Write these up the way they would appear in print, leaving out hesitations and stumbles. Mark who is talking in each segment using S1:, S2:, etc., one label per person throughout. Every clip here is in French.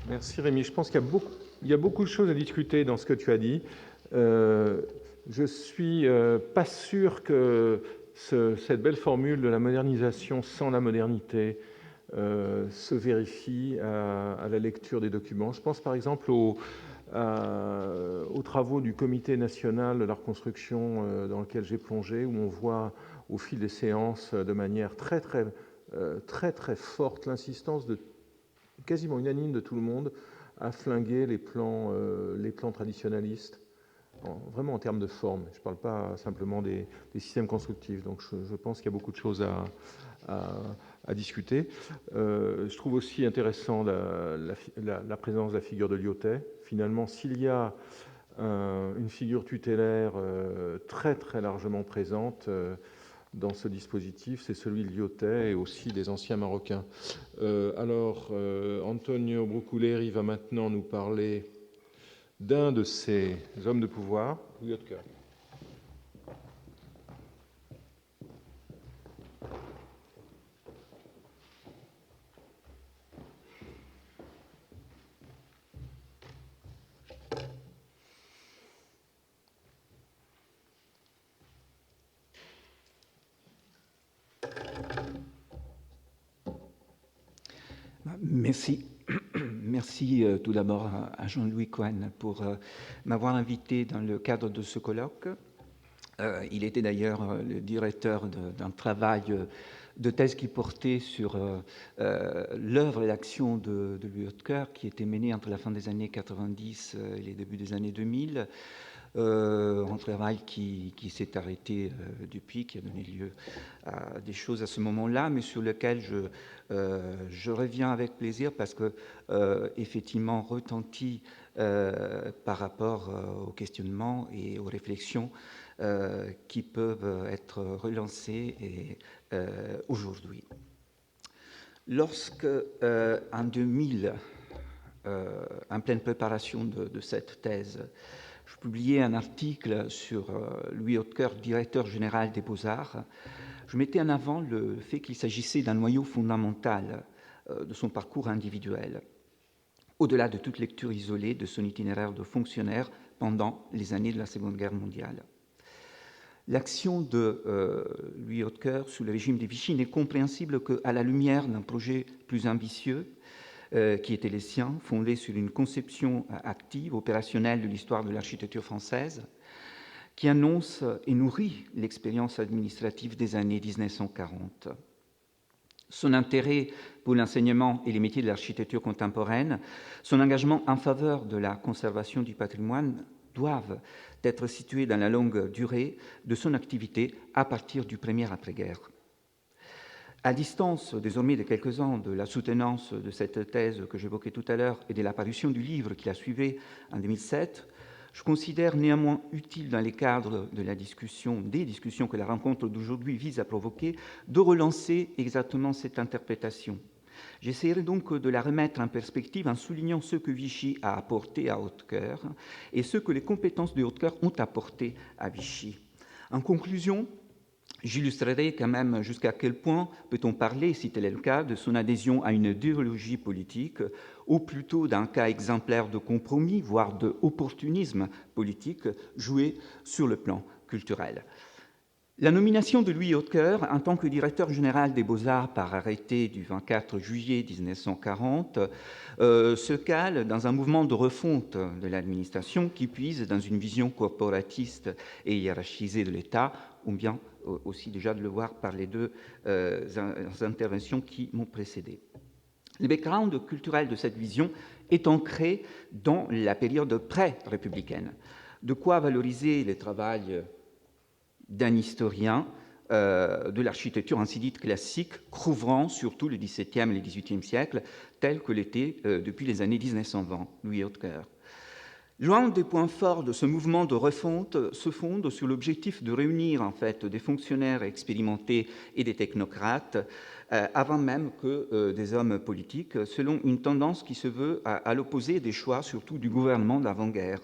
S1: Merci Rémi. Je pense qu'il y a beaucoup de choses à discuter dans ce que tu as dit. Je suis pas sûr que cette belle formule de la modernisation sans la modernité se vérifie à la lecture des documents. Je pense par exemple aux travaux du Comité national de la reconstruction dans lequel j'ai plongé, où on voit au fil des séances de manière très forte l'insistance de quasiment unanime de tout le monde à flinguer les plans traditionnalistes, vraiment en termes de forme. Je ne parle pas simplement des systèmes constructifs. Donc je pense qu'il y a beaucoup de choses à discuter. Je trouve aussi intéressant la présence de la figure de Lyautey. Finalement, s'il y a une figure tutélaire très largement présente dans ce dispositif, c'est celui de Lyautey et aussi des anciens Marocains. Antonio Bruculeri va maintenant nous parler d'un de ces hommes de pouvoir, Louis Hodeker.
S2: Merci. Merci tout d'abord à Jean-Louis Cohen pour m'avoir invité dans le cadre de ce colloque. Il était d'ailleurs le directeur d'un travail de thèse qui portait sur l'œuvre et l'action de Louis Hodeker, qui était menée entre la fin des années 90 et les débuts des années 2000. Un travail qui s'est arrêté depuis, qui a donné lieu à des choses à ce moment-là, mais sur lequel je reviens avec plaisir parce que, effectivement, retentit par rapport aux questionnements et aux réflexions qui peuvent être relancées aujourd'hui. Lorsque, en 2000, en pleine préparation de cette thèse, je publiais un article sur Louis Hodeker, directeur général des Beaux-Arts. Je mettais en avant le fait qu'il s'agissait d'un noyau fondamental de son parcours individuel, au-delà de toute lecture isolée de son itinéraire de fonctionnaire pendant les années de la Seconde Guerre mondiale. L'action de Louis Hodeker sous le régime des Vichy n'est compréhensible qu'à la lumière d'un projet plus ambitieux, qui étaient les siens, fondés sur une conception active, opérationnelle de l'histoire de l'architecture française, qui annonce et nourrit l'expérience administrative des années 1940. Son intérêt pour l'enseignement et les métiers de l'architecture contemporaine, son engagement en faveur de la conservation du patrimoine doivent être situés dans la longue durée de son activité à partir du premier après-guerre. À distance, désormais, de quelques ans de la soutenance de cette thèse que j'évoquais tout à l'heure et de l'apparition du livre qui la suivait en 2007, je considère néanmoins utile, dans les cadres de des discussions que la rencontre d'aujourd'hui vise à provoquer, de relancer exactement cette interprétation. J'essaierai donc de la remettre en perspective en soulignant ce que Vichy a apporté à Hodeker et ce que les compétences de Hodeker ont apporté à Vichy. En conclusion, j'illustrerai quand même jusqu'à quel point peut-on parler, si tel est le cas, de son adhésion à une idéologie politique, ou plutôt d'un cas exemplaire de compromis, voire d'opportunisme politique, joué sur le plan culturel. La nomination de Louis Hodeker en tant que directeur général des Beaux-Arts par arrêté du 24 juillet 1940 se cale dans un mouvement de refonte de l'administration qui puise dans une vision corporatiste et hiérarchisée de l'État. On vient aussi déjà de le voir par les deux interventions qui m'ont précédé. Le background culturel de cette vision est ancré dans la période pré-républicaine. De quoi valoriser le travail d'un historien de l'architecture ainsi dite classique, couvrant surtout le XVIIe et le XVIIIe siècle, tel que l'était depuis les années 1920, Louis Hodeker. L'un des points forts de ce mouvement de refonte se fonde sur l'objectif de réunir en fait des fonctionnaires expérimentés et des technocrates avant même que des hommes politiques, selon une tendance qui se veut à l'opposé des choix surtout du gouvernement d'avant-guerre.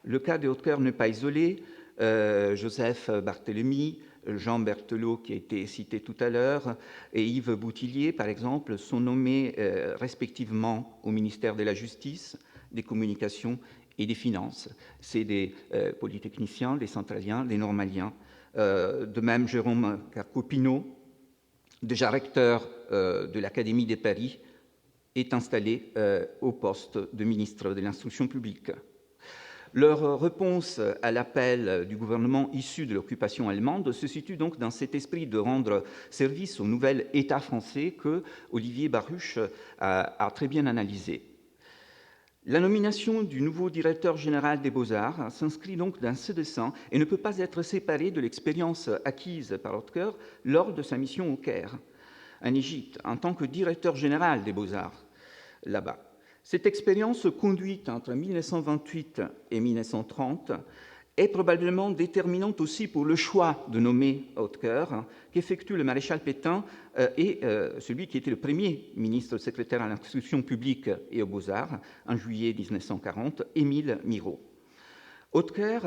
S2: Le cas de Hodeker n'est pas isolé. Joseph Barthélemy, Jean Berthelot, qui a été cité tout à l'heure, et Yves Boutillier, par exemple, sont nommés respectivement au ministère de la Justice, des Communications et des Finances. C'est des polytechniciens, des centraliens, des normaliens. De même, Jérôme Carcopino, déjà recteur de l'Académie de Paris, est installé au poste de ministre de l'Instruction publique. Leur réponse à l'appel du gouvernement issu de l'occupation allemande se situe donc dans cet esprit de rendre service au nouvel État français que Olivier Baruch a très bien analysé. La nomination du nouveau directeur général des Beaux-Arts s'inscrit donc dans ce dessein et ne peut pas être séparée de l'expérience acquise par Oetker lors de sa mission au Caire, en Égypte, en tant que directeur général des Beaux-Arts là-bas. Cette expérience conduite entre 1928 et 1930 est probablement déterminante aussi pour le choix de nommer Oetker qu'effectue le maréchal Pétain et celui qui était le premier ministre secrétaire à l'instruction publique et aux Beaux-Arts en juillet 1940, Émile Miraut. Oetker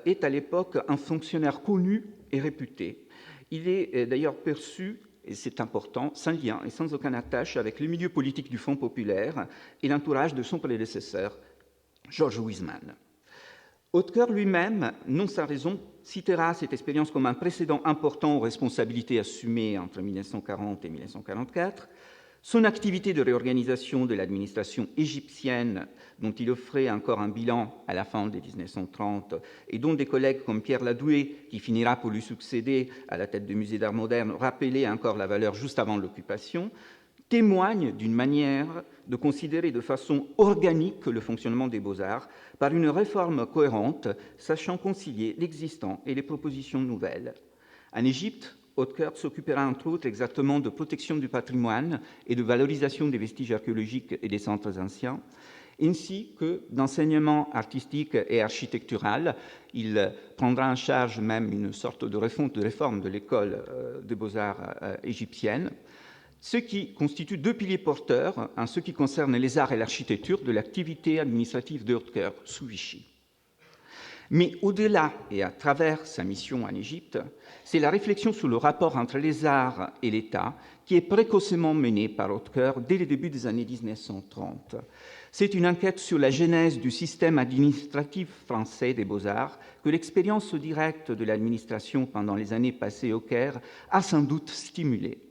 S2: est à l'époque un fonctionnaire connu et réputé. Il est d'ailleurs perçu, et c'est important, sans lien et sans aucune attache avec le milieu politique du Front populaire et l'entourage de son prédécesseur, Georges Huysmans. Oetker lui-même, non sans raison, citera cette expérience comme un précédent important aux responsabilités assumées entre 1940 et 1944. Son activité de réorganisation de l'administration égyptienne, dont il offrait encore un bilan à la fin des 1930, et dont des collègues comme Pierre Ladoué, qui finira pour lui succéder à la tête du musée d'art moderne, rappelaient encore la valeur juste avant l'occupation, témoigne d'une manière de considérer de façon organique le fonctionnement des beaux-arts par une réforme cohérente, sachant concilier l'existant et les propositions nouvelles. En Égypte, Oetker s'occupera entre autres exactement de protection du patrimoine et de valorisation des vestiges archéologiques et des centres anciens, ainsi que d'enseignement artistique et architectural. Il prendra en charge même une sorte de réforme de l'école des beaux-arts égyptienne, ce qui constitue deux piliers porteurs en ce qui concerne les arts et l'architecture de l'activité administrative de Oetker sous Vichy. Mais au-delà et à travers sa mission en Égypte, c'est la réflexion sur le rapport entre les arts et l'État qui est précocement menée par Oetker dès le début des années 1930. C'est une enquête sur la genèse du système administratif français des beaux-arts que l'expérience directe de l'administration pendant les années passées au Caire a sans doute stimulée.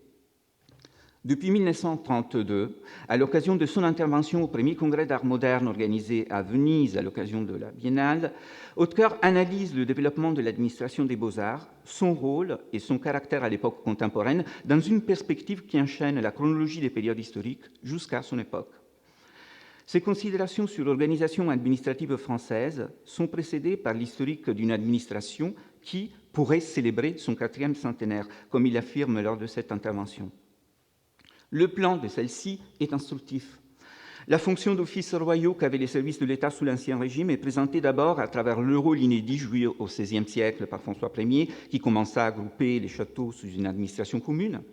S2: Depuis 1932, à l'occasion de son intervention au premier congrès d'art moderne organisé à Venise à l'occasion de la Biennale, Oetker analyse le développement de l'administration des beaux-arts, son rôle et son caractère à l'époque contemporaine dans une perspective qui enchaîne la chronologie des périodes historiques jusqu'à son époque. Ces considérations sur l'organisation administrative française sont précédées par l'historique d'une administration qui pourrait célébrer son 4e centenaire, comme il affirme lors de cette intervention. Le plan de celle-ci est instructif. La fonction d'offices royaux qu'avaient les services de l'État sous l'Ancien Régime est présentée d'abord à travers le rôle inédit joué au XVIe siècle par François Ier, qui commença à grouper les châteaux sous une administration commune.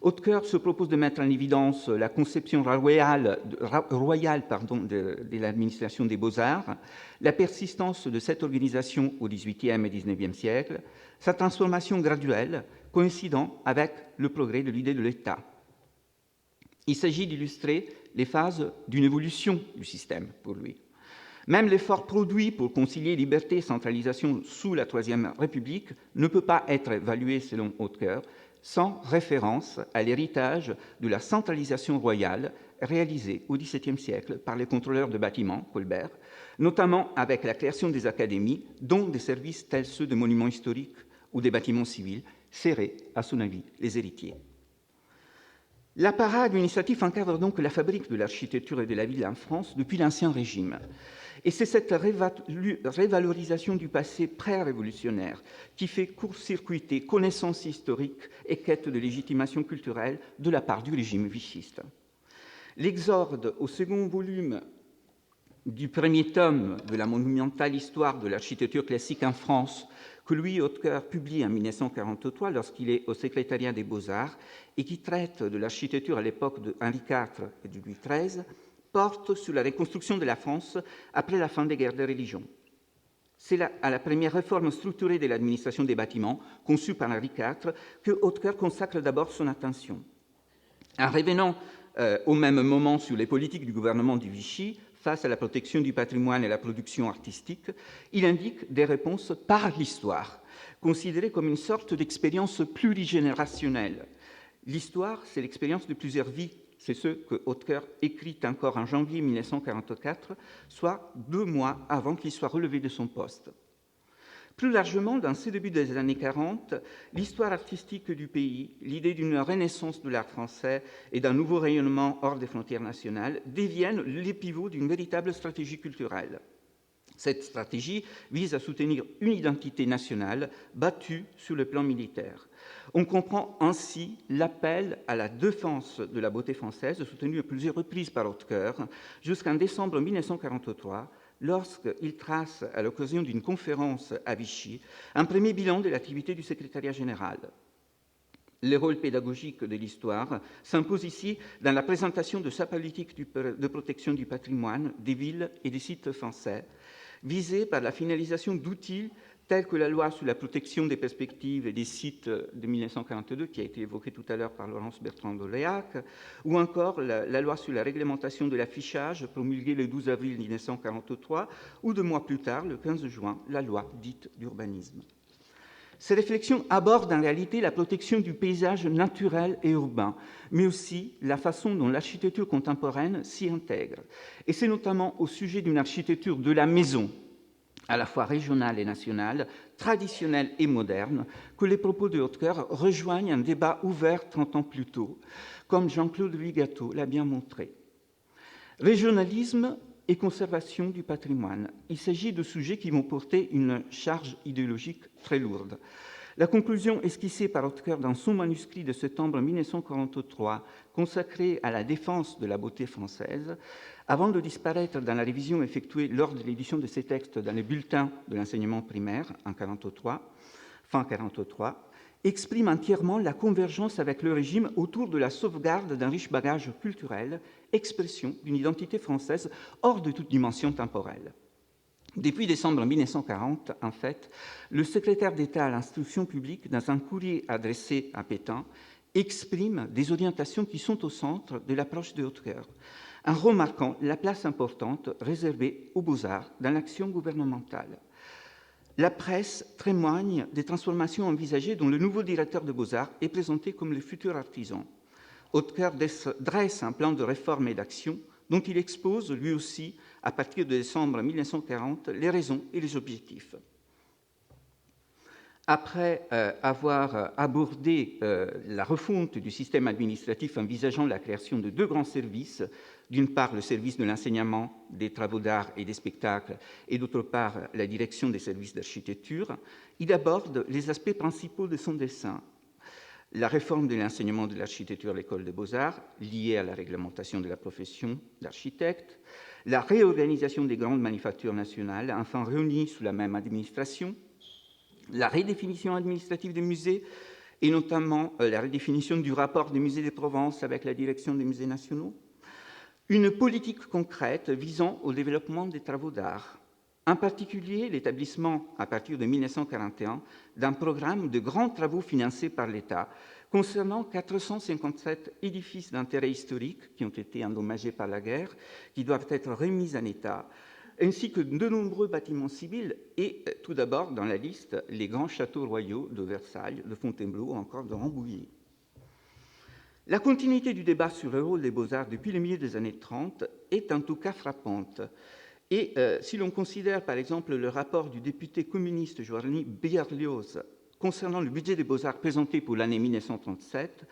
S2: Oetker se propose de mettre en évidence la conception royale de l'administration des beaux-arts, la persistance de cette organisation au XVIIIe et XIXe siècle, sa transformation graduelle coïncidant avec le progrès de l'idée de l'État. Il s'agit d'illustrer les phases d'une évolution du système pour lui. Même l'effort produit pour concilier liberté et centralisation sous la Troisième République ne peut pas être évalué, selon Oetker, sans référence à l'héritage de la centralisation royale réalisée au XVIIe siècle par les contrôleurs de bâtiments, Colbert, notamment avec la création des académies, dont des services tels ceux de monuments historiques ou des bâtiments civils, seraient, à son avis, les héritiers. L'appareil administratif encadre donc la fabrique de l'architecture et de la ville en France depuis l'Ancien Régime. Et c'est cette révalorisation du passé pré-révolutionnaire qui fait court-circuiter connaissance historique et quête de légitimation culturelle de la part du régime vichiste. L'exorde au second volume du premier tome de la monumentale histoire de l'architecture classique en France, que Louis Oetker publie en 1943 lorsqu'il est au secrétariat des Beaux-Arts et qui traite de l'architecture à l'époque de Henri IV et de Louis XIII, porte sur la reconstruction de la France après la fin des guerres de religion. C'est à la première réforme structurée de l'administration des bâtiments, conçue par Henri IV, que Hautecoeur consacre d'abord son attention. En revenant au même moment sur les politiques du gouvernement de Vichy face à la protection du patrimoine et la production artistique, il indique des réponses par l'histoire, considérée comme une sorte d'expérience plurigénérationnelle. L'histoire, c'est l'expérience de plusieurs vies. C'est ce que Hautecoeur écrit encore en janvier 1944, soit 2 mois avant qu'il soit relevé de son poste. Plus largement, dans ces débuts des années 40, l'histoire artistique du pays, l'idée d'une renaissance de l'art français et d'un nouveau rayonnement hors des frontières nationales deviennent les pivots d'une véritable stratégie culturelle. Cette stratégie vise à soutenir une identité nationale battue sur le plan militaire. On comprend ainsi l'appel à la défense de la beauté française, soutenu à plusieurs reprises par Hautecoeur, jusqu'en décembre 1943, lorsqu'il trace, à l'occasion d'une conférence à Vichy, un premier bilan de l'activité du secrétariat général. Le rôle pédagogique de l'histoire s'impose ici dans la présentation de sa politique de protection du patrimoine, des villes et des sites français, visée par la finalisation d'outils tels que la loi sur la protection des perspectives et des sites de 1942, qui a été évoquée tout à l'heure par Laurence Bertrand-Doléac, ou encore la loi sur la réglementation de l'affichage, promulguée le 12 avril 1943, ou 2 mois plus tard, le 15 juin, la loi dite d'urbanisme. Ces réflexions abordent en réalité la protection du paysage naturel et urbain, mais aussi la façon dont l'architecture contemporaine s'y intègre. Et c'est notamment au sujet d'une architecture de la maison, à la fois régionale et nationale, traditionnelle et moderne, que les propos de Hautecoeur rejoignent un débat ouvert 30 ans plus tôt, comme Jean-Claude Ligato l'a bien montré. Régionalisme et conservation du patrimoine. Il s'agit de sujets qui vont porter une charge idéologique très lourde. La conclusion esquissée par Hautecoeur dans son manuscrit de septembre 1943, consacré à la défense de la beauté française, avant de disparaître dans la révision effectuée lors de l'édition de ces textes dans les bulletins de l'enseignement primaire en 1943, fin 1943, exprime entièrement la convergence avec le régime autour de la sauvegarde d'un riche bagage culturel, expression d'une identité française hors de toute dimension temporelle. Depuis décembre 1940, en fait, le secrétaire d'État à l'instruction publique, dans un courrier adressé à Pétain, exprime des orientations qui sont au centre de l'approche de Hautecoeur, en remarquant la place importante réservée aux beaux-arts dans l'action gouvernementale. La presse témoigne des transformations envisagées dont le nouveau directeur de Beaux-Arts est présenté comme le futur artisan. Hautecoeur dresse un plan de réforme et d'action dont il expose, lui aussi, à partir de décembre 1940, les raisons et les objectifs. Après avoir abordé la refonte du système administratif envisageant la création de 2 grands services, d'une part le service de l'enseignement des travaux d'art et des spectacles, et d'autre part la direction des services d'architecture, il aborde les aspects principaux de son dessein. La réforme de l'enseignement de l'architecture à l'École des Beaux-Arts, liée à la réglementation de la profession d'architecte, la réorganisation des grandes manufactures nationales, enfin réunies sous la même administration, la redéfinition administrative des musées, et notamment la redéfinition du rapport des musées de Provence avec la direction des musées nationaux, une politique concrète visant au développement des travaux d'art, en particulier l'établissement, à partir de 1941, d'un programme de grands travaux financés par l'État concernant 457 édifices d'intérêt historique qui ont été endommagés par la guerre, qui doivent être remis en état, ainsi que de nombreux bâtiments civils et, tout d'abord, dans la liste, les grands châteaux royaux de Versailles, de Fontainebleau ou encore de Rambouillet. La continuité du débat sur le rôle des beaux-arts depuis le milieu des années 30 est en tout cas frappante. Et si l'on considère par exemple le rapport du député communiste Giovanni Berlioz concernant le budget des beaux-arts présenté pour l'année 1937,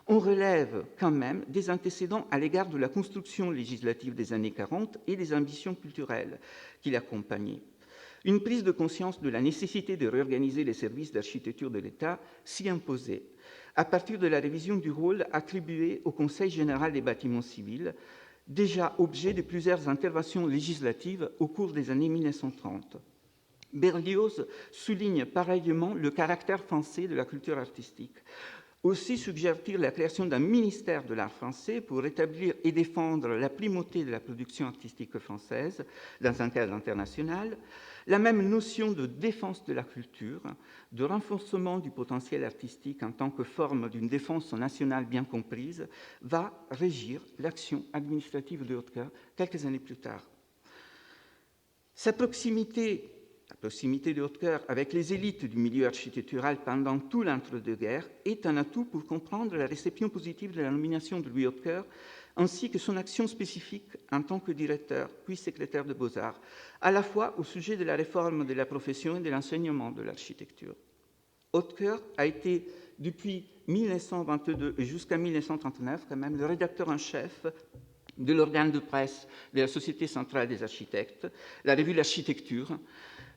S2: on relève quand même des antécédents à l'égard de la construction législative des années 40 et des ambitions culturelles qui l'accompagnaient. Une prise de conscience de la nécessité de réorganiser les services d'architecture de l'État s'y imposait, à partir de la révision du rôle attribué au Conseil général des bâtiments civils, déjà objet de plusieurs interventions législatives au cours des années 1930. Berlioz souligne pareillement le caractère français de la culture artistique. Aussi suggère-t-il la création d'un ministère de l'art français pour établir et défendre la primauté de la production artistique française dans un cadre international, La même notion de défense de la culture, de renforcement du potentiel artistique en tant que forme d'une défense nationale bien comprise, va régir l'action administrative de Hautecoeur quelques années plus tard. La proximité de Hautecoeur avec les élites du milieu architectural pendant tout l'entre-deux-guerres est un atout pour comprendre la réception positive de la nomination de Louis Hautecoeur, ainsi que son action spécifique en tant que directeur, puis secrétaire de Beaux-Arts, à la fois au sujet de la réforme de la profession et de l'enseignement de l'architecture. Hautecoeur a été, depuis 1922 et jusqu'à 1939, quand même, le rédacteur en chef de l'organe de presse de la Société centrale des architectes, la revue L'Architecture,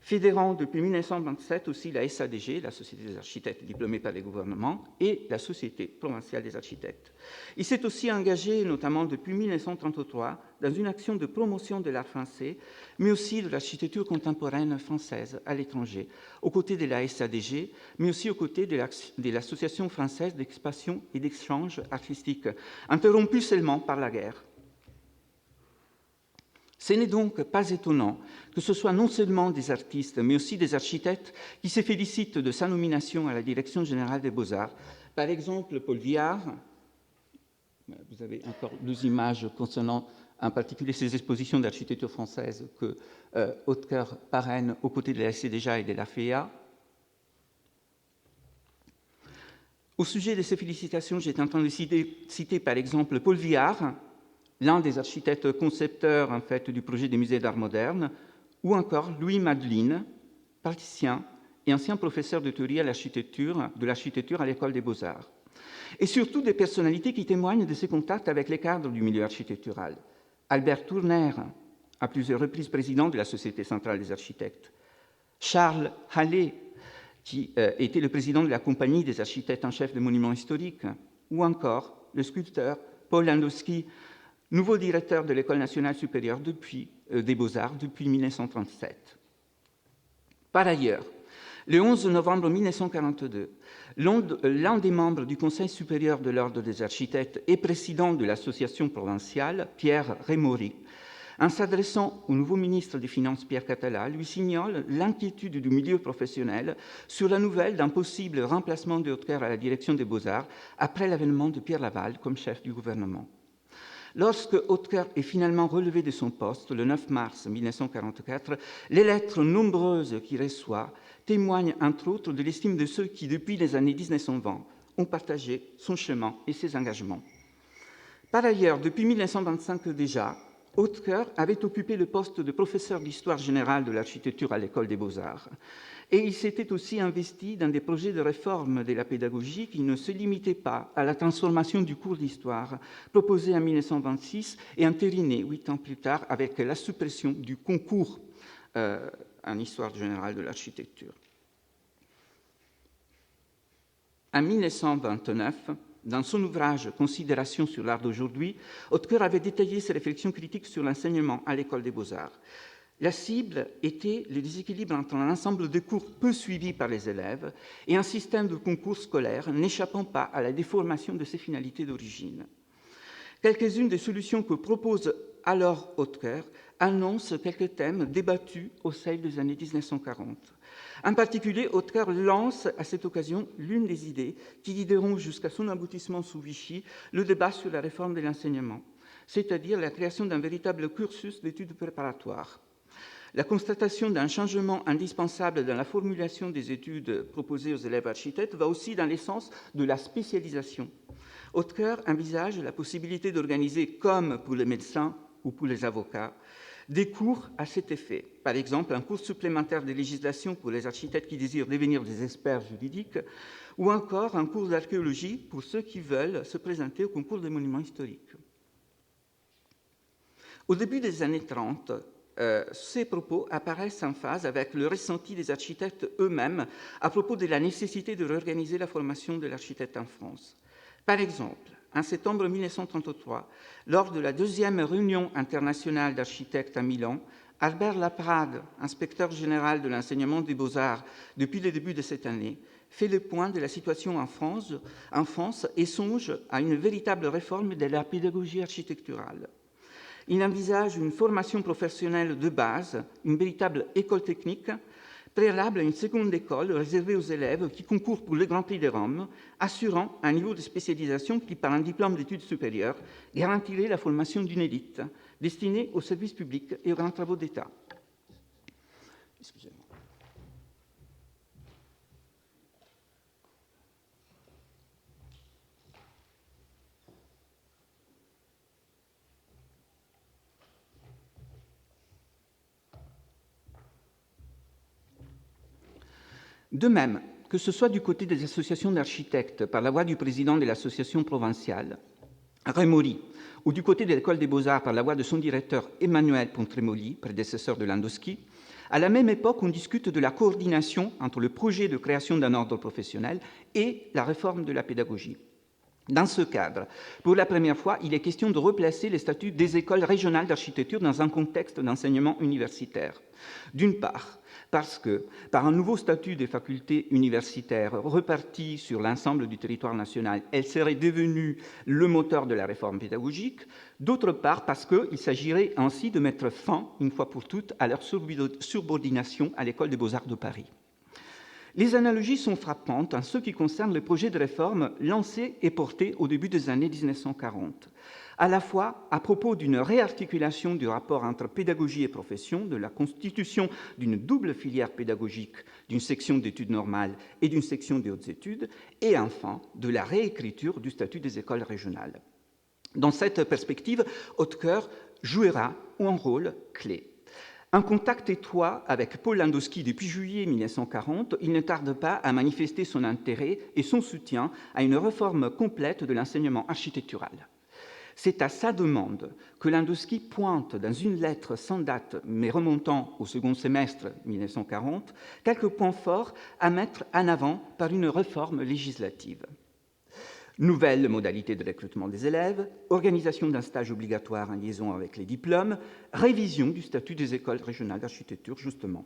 S2: fédérant depuis 1927 aussi la SADG, la Société des architectes diplômés par les gouvernements, et la Société provinciale des architectes. Il s'est aussi engagé, notamment depuis 1933, dans une action de promotion de l'art français, mais aussi de l'architecture contemporaine française à l'étranger, aux côtés de la SADG, mais aussi aux côtés de l'Association française d'expansion et d'échange artistique, interrompue seulement par la guerre. Ce n'est donc pas étonnant que ce soit non seulement des artistes, mais aussi des architectes qui se félicitent de sa nomination à la Direction générale des Beaux-Arts. Par exemple, Paul Viard, vous avez encore 2 images concernant en particulier ces expositions d'architecture française que Hautecoeur parraine aux côtés de la SCDJ et de la FEA. Au sujet de ces félicitations, j'étais en train de citer par exemple Paul Viard, l'un des architectes concepteurs en fait, du projet des musées d'art moderne, ou encore Louis Madeline, praticien et ancien professeur de théorie de l'architecture à l'École des Beaux-Arts. Et surtout des personnalités qui témoignent de ses contacts avec les cadres du milieu architectural. Albert Tourner, à plusieurs reprises président de la Société centrale des architectes. Charles Hallé, qui était le président de la Compagnie des architectes en chef des monuments historiques, ou encore le sculpteur Paul Landowski, nouveau directeur de l'École nationale supérieure des Beaux-Arts depuis 1937. Par ailleurs, le 11 novembre 1942, l'un des membres du Conseil supérieur de l'Ordre des architectes et président de l'association provinciale, Pierre Rémaury, en s'adressant au nouveau ministre des Finances, Pierre Catala, lui signale l'inquiétude du milieu professionnel sur la nouvelle d'un possible remplacement de Hautecoeur à la direction des Beaux-Arts après l'avènement de Pierre Laval comme chef du gouvernement. Lorsque Hautecoeur est finalement relevé de son poste, le 9 mars 1944, les lettres nombreuses qu'il reçoit témoignent entre autres de l'estime de ceux qui, depuis les années 1920, ont partagé son chemin et ses engagements. Par ailleurs, depuis 1925 déjà, Hautecoeur avait occupé le poste de professeur d'histoire générale de l'architecture à l'École des Beaux-Arts. Et il s'était aussi investi dans des projets de réforme de la pédagogie qui ne se limitaient pas à la transformation du cours d'histoire proposé en 1926 et entériné 8 ans plus tard avec la suppression du concours en histoire générale de l'architecture. En 1929, dans son ouvrage « Considérations sur l'art d'aujourd'hui », Hautecoeur avait détaillé ses réflexions critiques sur l'enseignement à l'École des Beaux-Arts. La cible était le déséquilibre entre un ensemble de cours peu suivis par les élèves et un système de concours scolaire n'échappant pas à la déformation de ses finalités d'origine. Quelques-unes des solutions que propose alors Hautecoeur annoncent quelques thèmes débattus au sein des années 1940. En particulier, Hautecoeur lance à cette occasion l'une des idées qui guideront jusqu'à son aboutissement sous Vichy le débat sur la réforme de l'enseignement, c'est-à-dire la création d'un véritable cursus d'études préparatoires. La constatation d'un changement indispensable dans la formulation des études proposées aux élèves architectes va aussi dans l'essence de la spécialisation. Hautecoeur envisage la possibilité d'organiser, comme pour les médecins ou pour les avocats, des cours à cet effet. Par exemple, un cours supplémentaire de législation pour les architectes qui désirent devenir des experts juridiques, ou encore un cours d'archéologie pour ceux qui veulent se présenter au concours des monuments historiques. Au début des années 30, ces propos apparaissent en phase avec le ressenti des architectes eux-mêmes à propos de la nécessité de réorganiser la formation de l'architecte en France. Par exemple, en septembre 1933, lors de la 2e réunion internationale d'architectes à Milan, Albert Laprade, inspecteur général de l'enseignement des beaux-arts depuis le début de cette année, fait le point de la situation en France et songe à une véritable réforme de la pédagogie architecturale. Il envisage une formation professionnelle de base, une véritable école technique, préalable à une seconde école réservée aux élèves qui concourent pour le Grand Prix de Rome, assurant un niveau de spécialisation qui, par un diplôme d'études supérieures, garantirait la formation d'une élite destinée au service public et aux grands travaux d'État. Excusez-moi. De même, que ce soit du côté des associations d'architectes, par la voix du président de l'association provinciale, Remori, ou du côté de l'École des Beaux-Arts, par la voix de son directeur Emmanuel Pontremoli, prédécesseur de Landowski, à la même époque, on discute de la coordination entre le projet de création d'un ordre professionnel et la réforme de la pédagogie. Dans ce cadre, pour la première fois, il est question de replacer les statuts des écoles régionales d'architecture dans un contexte d'enseignement universitaire. D'une part, parce que, par un nouveau statut des facultés universitaires reparti sur l'ensemble du territoire national, elles seraient devenues le moteur de la réforme pédagogique. D'autre part, parce qu'il s'agirait ainsi de mettre fin, une fois pour toutes, à leur subordination à l'École des Beaux-Arts de Paris. Les analogies sont frappantes en ce qui concerne le projet de réforme lancé et porté au début des années 1940, à la fois à propos d'une réarticulation du rapport entre pédagogie et profession, de la constitution d'une double filière pédagogique, d'une section d'études normales et d'une section des hautes études, et enfin de la réécriture du statut des écoles régionales. Dans cette perspective, Hautecoeur jouera un rôle clé. En contact étroit avec Paul Landowski depuis juillet 1940, il ne tarde pas à manifester son intérêt et son soutien à une réforme complète de l'enseignement architectural. C'est à sa demande que Landowski pointe dans une lettre sans date, mais remontant au second semestre 1940, quelques points forts à mettre en avant par une réforme législative. Nouvelles modalités de recrutement des élèves, organisation d'un stage obligatoire en liaison avec les diplômes, révision du statut des écoles régionales d'architecture, justement.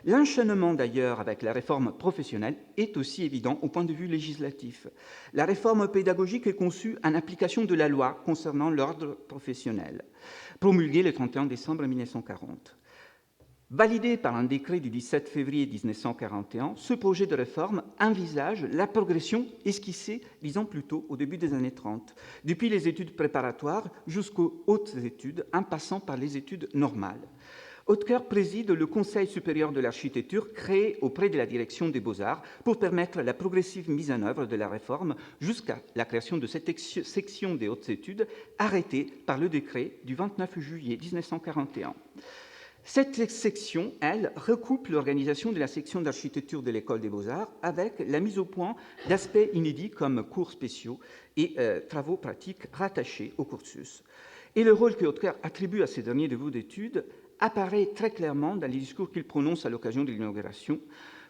S2: L'enchaînement, d'ailleurs, avec la réforme professionnelle est aussi évident au point de vue législatif. La réforme pédagogique est conçue en application de la loi concernant l'ordre professionnel, promulguée le 31 décembre 1940. Validé par un décret du 17 février 1941, ce projet de réforme envisage la progression esquissée, 10 ans plus tôt, au début des années 30, depuis les études préparatoires jusqu'aux hautes études, en passant par les études normales. Hautecoeur préside le Conseil supérieur de l'architecture créé auprès de la direction des Beaux-Arts pour permettre la progressive mise en œuvre de la réforme jusqu'à la création de cette section des hautes études arrêtée par le décret du 29 juillet 1941. Cette section, elle, recoupe l'organisation de la section d'architecture de l'École des Beaux-Arts avec la mise au point d'aspects inédits comme cours spéciaux et travaux pratiques rattachés au cursus. Et le rôle que Hautecoeur attribue à ces derniers niveaux d'études apparaît très clairement dans les discours qu'il prononce à l'occasion de l'inauguration,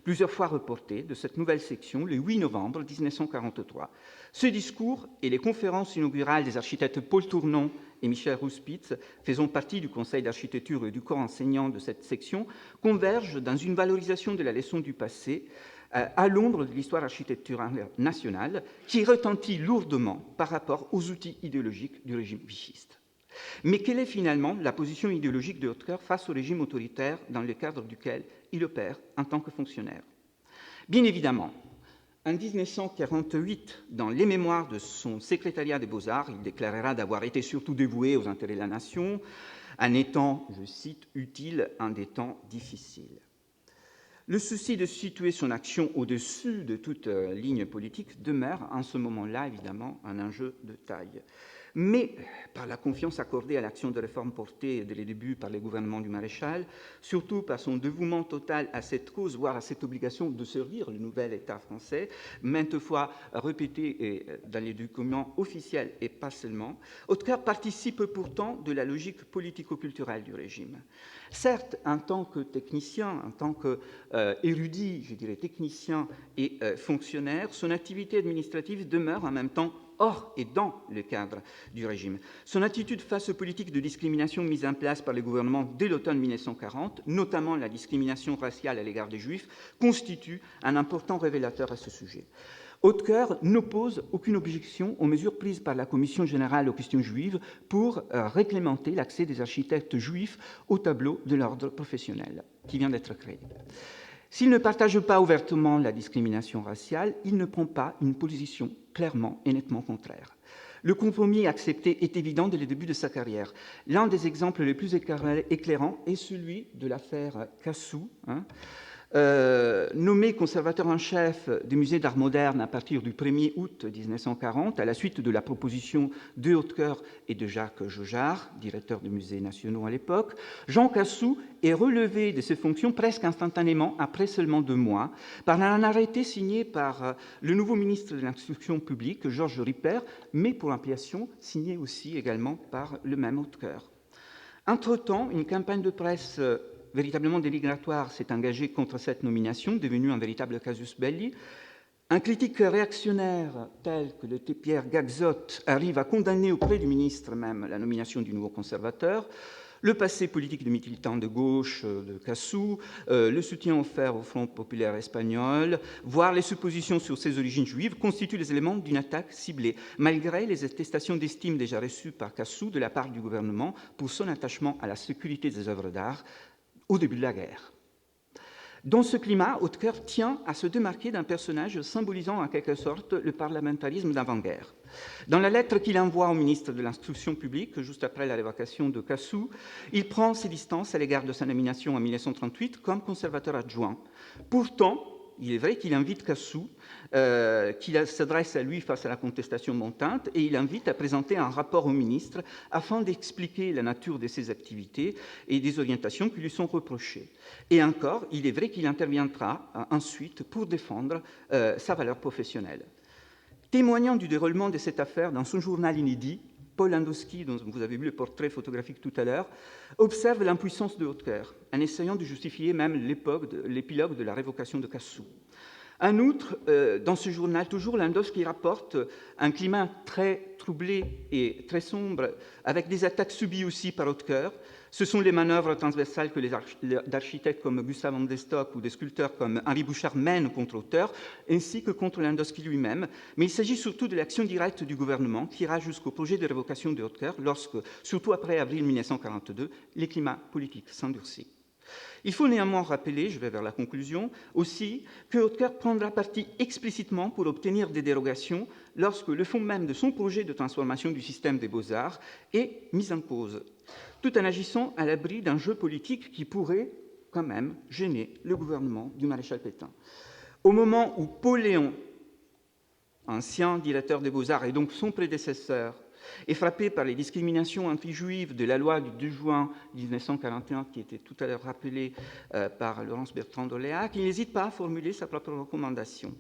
S2: plusieurs fois reporté, de cette nouvelle section le 8 novembre 1943. Ce discours et les conférences inaugurales des architectes Paul Tournon et Michel Rouspitz, faisant partie du conseil d'architecture et du corps enseignant de cette section, convergent dans une valorisation de la leçon du passé à l'ombre de l'histoire architecturale nationale qui retentit lourdement par rapport aux outils idéologiques du régime vichiste. Mais quelle est finalement la position idéologique de Hautecoeur face au régime autoritaire dans le cadre duquel il opère en tant que fonctionnaire? Bien évidemment, en 1948, dans les mémoires de son secrétariat des Beaux-Arts, il déclarera d'avoir été surtout dévoué aux intérêts de la nation, en étant, je cite, « utile en des temps difficiles ». Le souci de situer son action au-dessus de toute ligne politique demeure en ce moment-là, évidemment, un enjeu de taille. Mais par la confiance accordée à l'action de réforme portée dès les débuts par les gouvernements du maréchal, surtout par son dévouement total à cette cause, voire à cette obligation de servir le nouvel État français, maintes fois répété dans les documents officiels et pas seulement, Hautecoeur participe pourtant de la logique politico-culturelle du régime. Certes, en tant que technicien, en tant qu'érudit, je dirais technicien et fonctionnaire, son activité administrative demeure en même temps hors et dans le cadre du régime. Son attitude face aux politiques de discrimination mises en place par le gouvernement dès l'automne 1940, notamment la discrimination raciale à l'égard des Juifs, constitue un important révélateur à ce sujet. Hautecoeur n'oppose aucune objection aux mesures prises par la Commission générale aux questions juives pour réglementer l'accès des architectes juifs au tableau de l'ordre professionnel qui vient d'être créé. S'il ne partage pas ouvertement la discrimination raciale, il ne prend pas une position clairement et nettement contraire. Le compromis accepté est évident dès le début de sa carrière. L'un des exemples les plus éclairants est celui de l'affaire Cassou, nommé conservateur en chef du musée d'art moderne à partir du 1er août 1940, à la suite de la proposition de Hautecoeur et de Jacques Jaujard, directeur des musées nationaux à l'époque. Jean Cassou est relevé de ses fonctions presque instantanément, après seulement 2 mois, par un arrêté signé par le nouveau ministre de l'Instruction publique, Georges Ripert, mais pour ampliation signé aussi également par le même Hautecoeur. Entre-temps, une campagne de presse véritablement dénigratoire s'est engagé contre cette nomination, devenue un véritable casus belli. Un critique réactionnaire tel que le Pierre Gagzotte arrive à condamner auprès du ministre même la nomination du nouveau conservateur. Le passé politique de militant de gauche de Cassou, le soutien offert au Front populaire espagnol, voire les suppositions sur ses origines juives, constituent les éléments d'une attaque ciblée, malgré les attestations d'estime déjà reçues par Cassou de la part du gouvernement pour son attachement à la sécurité des œuvres d'art au début de la guerre. Dans ce climat, Hautecoeur tient à se démarquer d'un personnage symbolisant en quelque sorte le parlementarisme d'avant-guerre. Dans la lettre qu'il envoie au ministre de l'Instruction publique, juste après la révocation de Cassou, il prend ses distances à l'égard de sa nomination en 1938 comme conservateur adjoint. Pourtant, il est vrai qu'il invite Cassou, qu'il s'adresse à lui face à la contestation montante, et il invite à présenter un rapport au ministre afin d'expliquer la nature de ses activités et des orientations qui lui sont reprochées. Et encore, il est vrai qu'il interviendra ensuite pour défendre sa valeur professionnelle. Témoignant du déroulement de cette affaire dans son journal inédit, Paul Landowski, dont vous avez vu le portrait photographique tout à l'heure, observe l'impuissance de Hautecoeur, en essayant de justifier même l'épilogue de la révocation de Cassou. En outre, dans ce journal, toujours, Landowski rapporte un climat très troublé et très sombre, avec des attaques subies aussi par Hautecoeur. Ce sont les manœuvres transversales que d'architectes comme Gustave van der Stock ou des sculpteurs comme Henri Bouchard mènent contre Hautecoeur, ainsi que contre Landowski lui-même. Mais il s'agit surtout de l'action directe du gouvernement qui ira jusqu'au projet de révocation de Hautecoeur lorsque, surtout après avril 1942, les climats politiques s'endurcissent. Il faut néanmoins rappeler, je vais vers la conclusion, aussi que Hautecoeur prendra parti explicitement pour obtenir des dérogations lorsque le fond même de son projet de transformation du système des beaux-arts est mis en cause, tout en agissant à l'abri d'un jeu politique qui pourrait quand même gêner le gouvernement du maréchal Pétain. Au moment où Paul Léon, ancien directeur des Beaux-Arts et donc son prédécesseur, est frappé par les discriminations anti-juives de la loi du 2 juin 1941, qui était tout à l'heure rappelée par Laurence Bertrand d'Oléac, il n'hésite pas à formuler sa propre recommandation.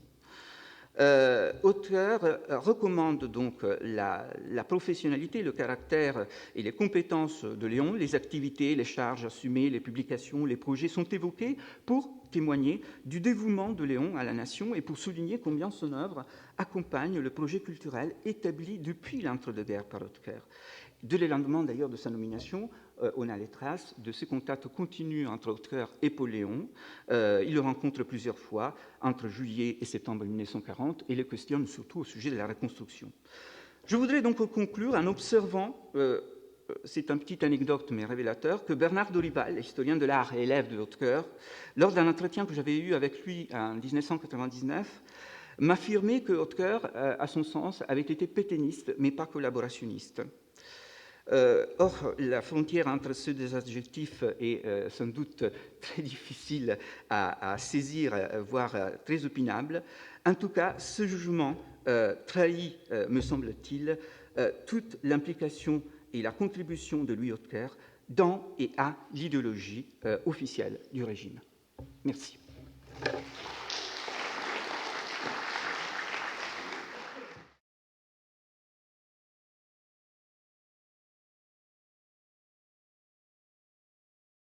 S2: Hautecoeur recommande donc la professionnalité, le caractère et les compétences de Léon. Les activités, les charges assumées, les publications, les projets sont évoqués pour témoigner du dévouement de Léon à la nation et pour souligner combien son œuvre accompagne le projet culturel établi depuis l'entre-deux-guerres par Hautecoeur. Dès le lendemain d'ailleurs de sa nomination, on a les traces de ces contacts continus entre Hautecoeur et Paul Léon. Il le rencontre plusieurs fois entre juillet et septembre 1940 et le questionne surtout au sujet de la reconstruction. Je voudrais donc conclure en observant, c'est une petite anecdote mais révélateur, que Bernard Dorival, historien de l'art et élève de Hautecoeur, lors d'un entretien que j'avais eu avec lui en 1999, m'affirmait que Hautecoeur, à son sens, avait été pétainiste mais pas collaborationniste. Or, la frontière entre ces deux adjectifs est sans doute très difficile à saisir, voire très opinable. En tout cas, ce jugement trahit, me semble-t-il, toute l'implication et la contribution de Louis Hautecoeur dans et à l'idéologie officielle du régime. Merci.